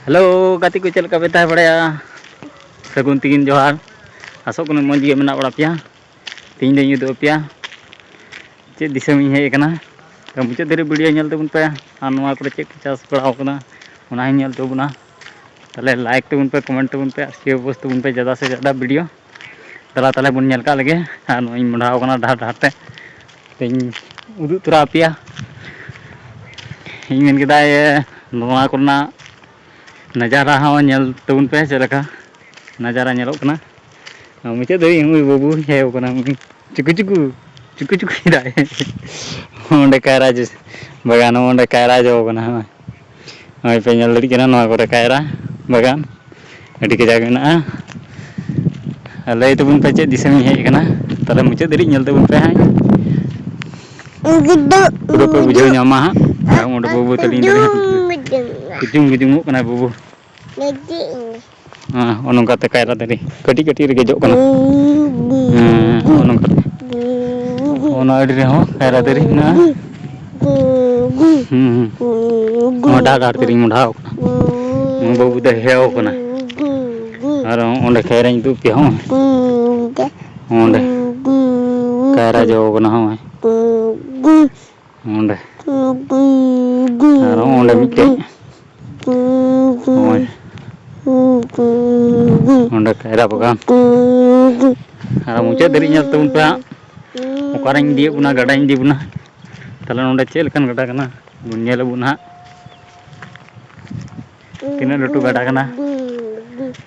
hello गाती को चल पे तह बड़ा सगुन तीन जोहार आसो को मज गे मेना बड़ा पे तीन दिन उदू पे चे दिसम हेकना तो मुचाद धरी वीडियो नेल तबन पे और को चे चाष बड़ा नेल तबना तले लाइक तबन पे कमेंट तबन पे शेयर पोस्ट तबन पे ज़्यादा से ज़्यादा वीडियो तला तले बन नेल का लगे और मुढ़ावना डहार डहार ते उदू तोरा पे इन नवा करना नजारा हाँ नेल तबन पे चलका नजारा नेलोकना मुचाद धरी बाबू हेकना चुकु चुकु चुकु चुकु अंडे कायरा बागान अंडे कायरा जोना हाँ पे नेल दाड़ी को कायरा बागान अभी कजाक मेना लय तबन पे चे दिसम हेकना तले मुचाद धाड़ी नेल तबन पे हाँ पूरा पे बुझाव नामा हाँ अंडे बाबू तली गुजुम गुजुमोग कना बाबू हाँ ओनोंकाते कायरा दाड़ी कटी कटी रे जोकना ओना अड़ी रे हो कायरा दाड़ी ना डार डार तेरी मुढ़ाव बाबू दे हेव कना और ओंडे कायरा दू पे हो ओंडे कायरा जो कना हो ओंडे और ओंडे मिटे ओंडे कायरा बागान और मुचाद धाड़ी नेल तबन पे ओकारें इदी बना गाड़ा इदी बना तले नोडे चेल कन गाड़ा कना नेलबन हाँ तीना लटू गाड़ा कना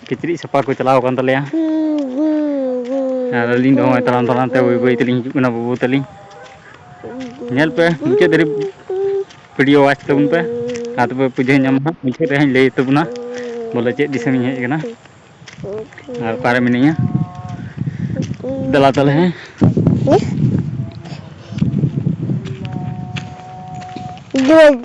किचरी सफा को चलाव कन तलेया और अलिंग दो तलाम तलाम ते बई बई तलिंग हिजुग कना बाबू तलिंग नेल पे मुचाद धाड़ी वीडियो वाच तबन पे आ तबे पुजे नाम हाँ मुचाद रे लय तबना बोले चे दिसम हेकना और पारे मिनिया दला तले हैं